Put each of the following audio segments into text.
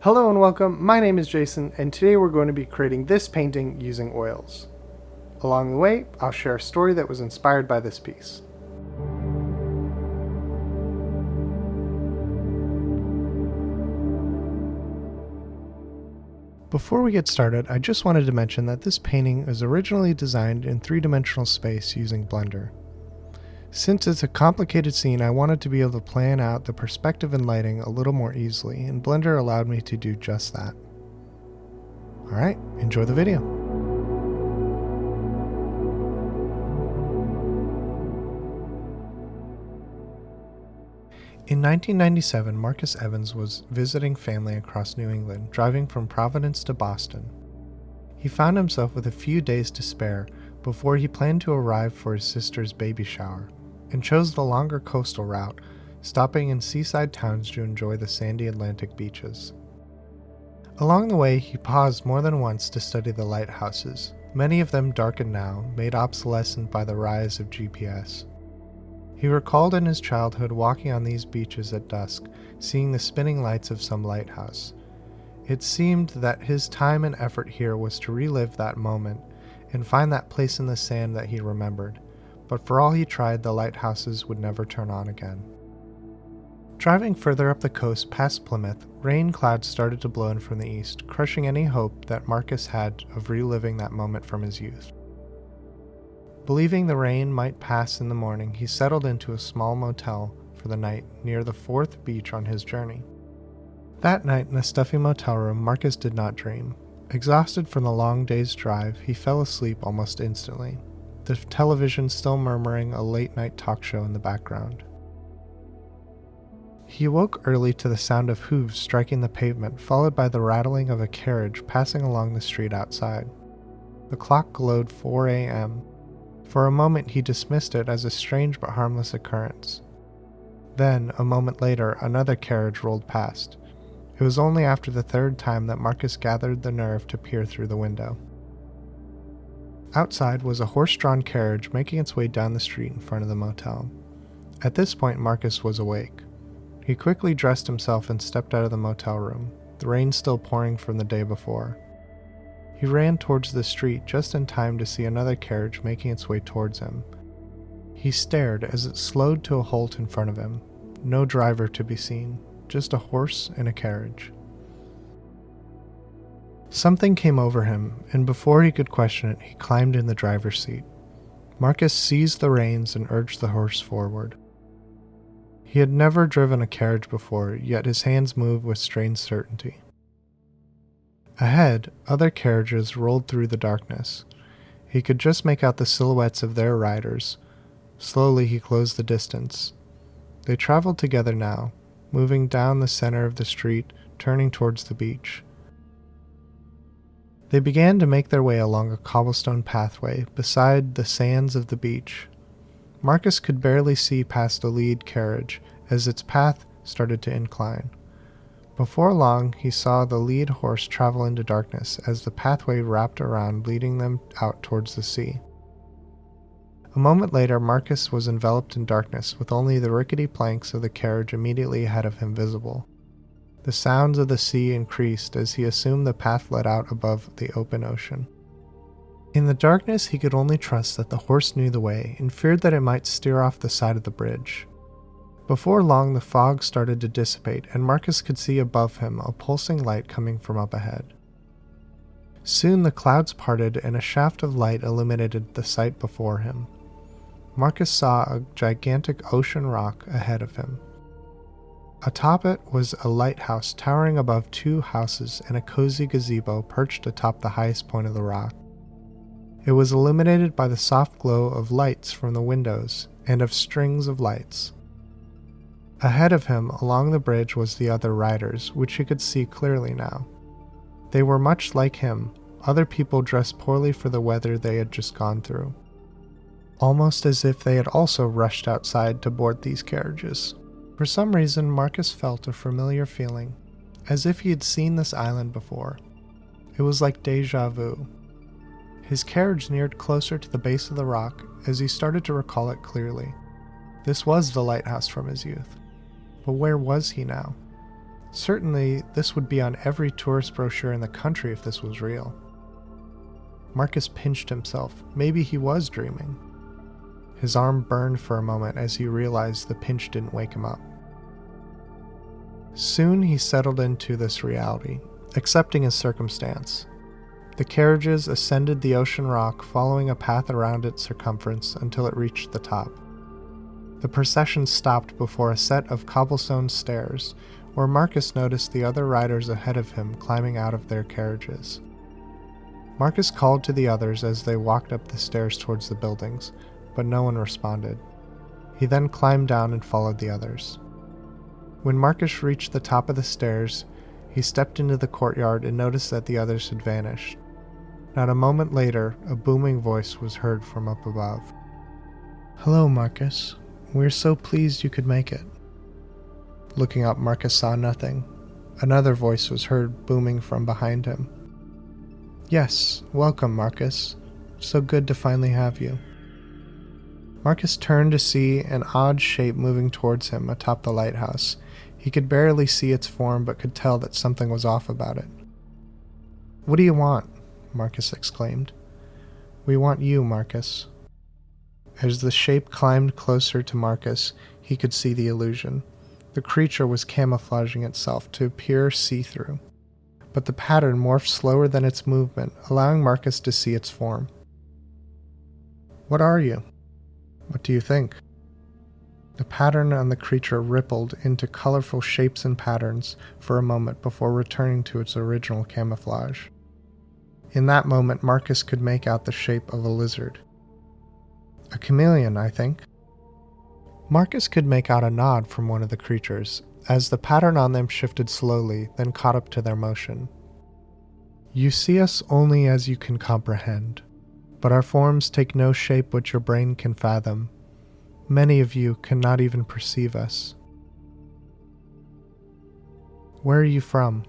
Hello and welcome, my name is Jason, and today we're going to be creating this painting using oils. Along the way, I'll share a story that was inspired by this piece. Before we get started, I just wanted to mention that this painting was originally designed in three-dimensional space using Blender. Since it's a complicated scene, I wanted to be able to plan out the perspective and lighting a little more easily, and Blender allowed me to do just that. Alright, enjoy the video. In 1997, Marcus Evans was visiting family across New England, driving from Providence to Boston. He found himself with a few days to spare before he planned to arrive for his sister's baby shower, and chose the longer coastal route, stopping in seaside towns to enjoy the sandy Atlantic beaches. Along the way, he paused more than once to study the lighthouses, many of them darkened now, made obsolescent by the rise of GPS. He recalled in his childhood walking on these beaches at dusk, seeing the spinning lights of some lighthouse. It seemed that his time and effort here was to relive that moment and find that place in the sand that he remembered. But for all he tried, the lighthouses would never turn on again. Driving further up the coast past Plymouth, rain clouds started to blow in from the east, crushing any hope that Marcus had of reliving that moment from his youth. Believing the rain might pass in the morning, he settled into a small motel for the night near the fourth beach on his journey. That night in a stuffy motel room, Marcus did not dream. Exhausted from the long day's drive, he fell asleep almost instantly, the television still murmuring a late-night talk show in the background. He awoke early to the sound of hooves striking the pavement, followed by the rattling of a carriage passing along the street outside. The clock glowed 4 a.m. For a moment he dismissed it as a strange but harmless occurrence. Then, a moment later, another carriage rolled past. It was only after the third time that Marcus gathered the nerve to peer through the window. Outside was a horse-drawn carriage making its way down the street in front of the motel. At this point, Marcus was awake. He quickly dressed himself and stepped out of the motel room, the rain still pouring from the day before. He ran towards the street just in time to see another carriage making its way towards him. He stared as it slowed to a halt in front of him. No driver to be seen, just a horse and a carriage. Something came over him, and before he could question it, he climbed in the driver's seat. Marcus seized the reins and urged the horse forward. He had never driven a carriage before, yet his hands moved with strange certainty. Ahead, other carriages rolled through the darkness. He could just make out the silhouettes of their riders. Slowly he closed the distance. They traveled together now, moving down the center of the street, turning towards the beach. They began to make their way along a cobblestone pathway beside the sands of the beach. Marcus could barely see past the lead carriage as its path started to incline. Before long, he saw the lead horse travel into darkness as the pathway wrapped around, leading them out towards the sea. A moment later, Marcus was enveloped in darkness, with only the rickety planks of the carriage immediately ahead of him visible. The sounds of the sea increased as he assumed the path led out above the open ocean. In the darkness, he could only trust that the horse knew the way and feared that it might steer off the side of the bridge. Before long, the fog started to dissipate, and Marcus could see above him a pulsing light coming from up ahead. Soon the clouds parted and a shaft of light illuminated the sight before him. Marcus saw a gigantic ocean rock ahead of him. Atop it was a lighthouse towering above two houses and a cozy gazebo perched atop the highest point of the rock. It was illuminated by the soft glow of lights from the windows and of strings of lights. Ahead of him, along the bridge, was the other riders, which he could see clearly now. They were much like him, other people dressed poorly for the weather they had just gone through. Almost as if they had also rushed outside to board these carriages. For some reason, Marcus felt a familiar feeling, as if he had seen this island before. It was like déjà vu. His carriage neared closer to the base of the rock as he started to recall it clearly. This was the lighthouse from his youth. But where was he now? Certainly, this would be on every tourist brochure in the country if this was real. Marcus pinched himself. Maybe he was dreaming. His arm burned for a moment as he realized the pinch didn't wake him up. Soon he settled into this reality, accepting his circumstance. The carriages ascended the ocean rock, following a path around its circumference until it reached the top. The procession stopped before a set of cobblestone stairs, where Marcus noticed the other riders ahead of him climbing out of their carriages. Marcus called to the others as they walked up the stairs towards the buildings, but no one responded. He then climbed down and followed the others. When Marcus reached the top of the stairs, he stepped into the courtyard and noticed that the others had vanished. Not a moment later, a booming voice was heard from up above. "Hello, Marcus. We're so pleased you could make it." Looking up, Marcus saw nothing. Another voice was heard booming from behind him. "Yes, welcome, Marcus. So good to finally have you." Marcus turned to see an odd shape moving towards him atop the lighthouse. He could barely see its form, but could tell that something was off about it. "What do you want?" Marcus exclaimed. "We want you, Marcus." As the shape climbed closer to Marcus, he could see the illusion. The creature was camouflaging itself to appear see-through, but the pattern morphed slower than its movement, allowing Marcus to see its form. "What are you? What do you think?" The pattern on the creature rippled into colorful shapes and patterns for a moment before returning to its original camouflage. In that moment, Marcus could make out the shape of a lizard. "A chameleon, I think." Marcus could make out a nod from one of the creatures, as the pattern on them shifted slowly, then caught up to their motion. "You see us only as you can comprehend, but our forms take no shape which your brain can fathom. Many of you cannot even perceive us." "Where are you from?"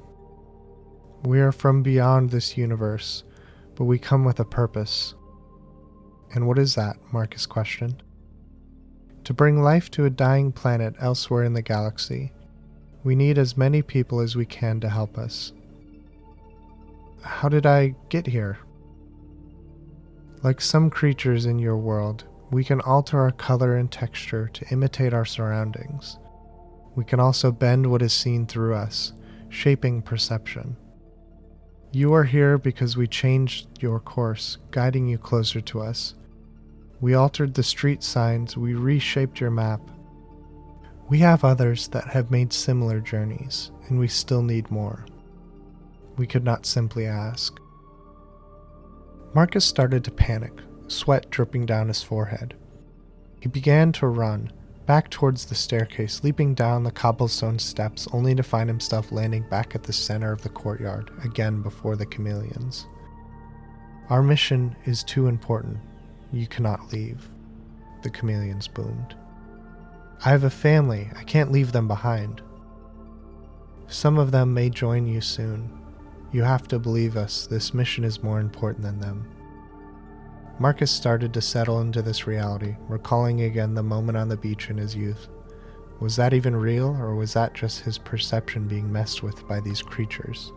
"We are from beyond this universe, but we come with a purpose." "And what is that?" Marcus questioned. "To bring life to a dying planet elsewhere in the galaxy. We need as many people as we can to help us." "How did I get here?" "Like some creatures in your world, we can alter our color and texture to imitate our surroundings. We can also bend what is seen through us, shaping perception. You are here because we changed your course, guiding you closer to us. We altered the street signs, we reshaped your map. We have others that have made similar journeys, and we still need more. We could not simply ask." Marcus started to panic, sweat dripping down his forehead. He began to run, back towards the staircase, leaping down the cobblestone steps, only to find himself landing back at the center of the courtyard, again before the chameleons. "Our mission is too important. You cannot leave," the chameleons boomed. "I have a family. I can't leave them behind." "Some of them may join you soon. You have to believe us. This mission is more important than them." Marcus started to settle into this reality, recalling again the moment on the beach in his youth. Was that even real, or was that just his perception being messed with by these creatures?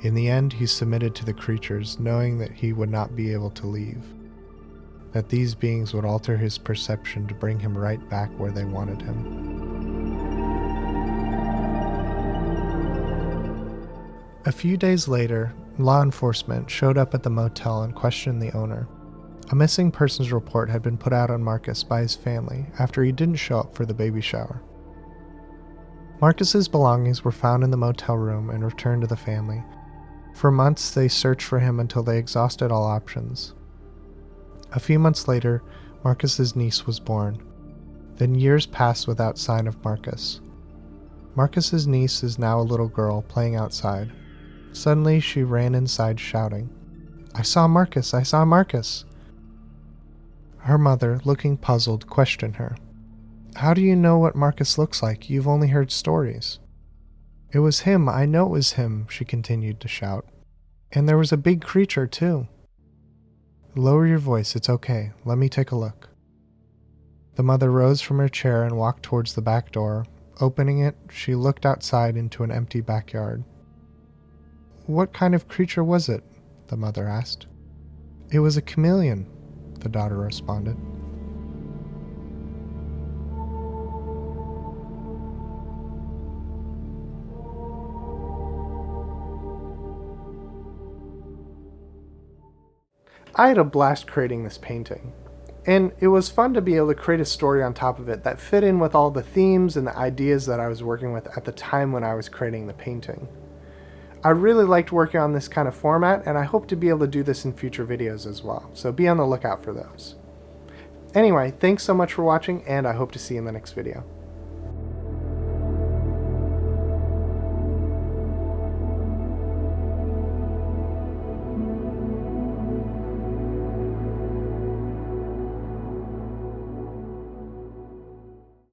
In the end, he submitted to the creatures, knowing that he would not be able to leave, that these beings would alter his perception to bring him right back where they wanted him. A few days later, law enforcement showed up at the motel and questioned the owner. A missing persons report had been put out on Marcus by his family after he didn't show up for the baby shower. Marcus's belongings were found in the motel room and returned to the family. For months, they searched for him until they exhausted all options. A few months later, Marcus's niece was born. Then years passed without sign of Marcus. Marcus's niece is now a little girl playing outside. Suddenly, she ran inside shouting, "I saw Marcus! I saw Marcus!" Her mother, looking puzzled, questioned her. "How do you know what Marcus looks like? You've only heard stories." "It was him, I know it was him," she continued to shout. "And there was a big creature, too." "Lower your voice, it's okay. Let me take a look." The mother rose from her chair and walked towards the back door, Opening it, she looked outside into an empty backyard. "What kind of creature was it?" the mother asked. "It was a chameleon," the daughter responded. I had a blast creating this painting. And it was fun to be able to create a story on top of it that fit in with all the themes and the ideas that I was working with at the time when I was creating the painting. I really liked working on this kind of format, and I hope to be able to do this in future videos as well, so be on the lookout for those. Anyway, thanks so much for watching, and I hope to see you in the next video.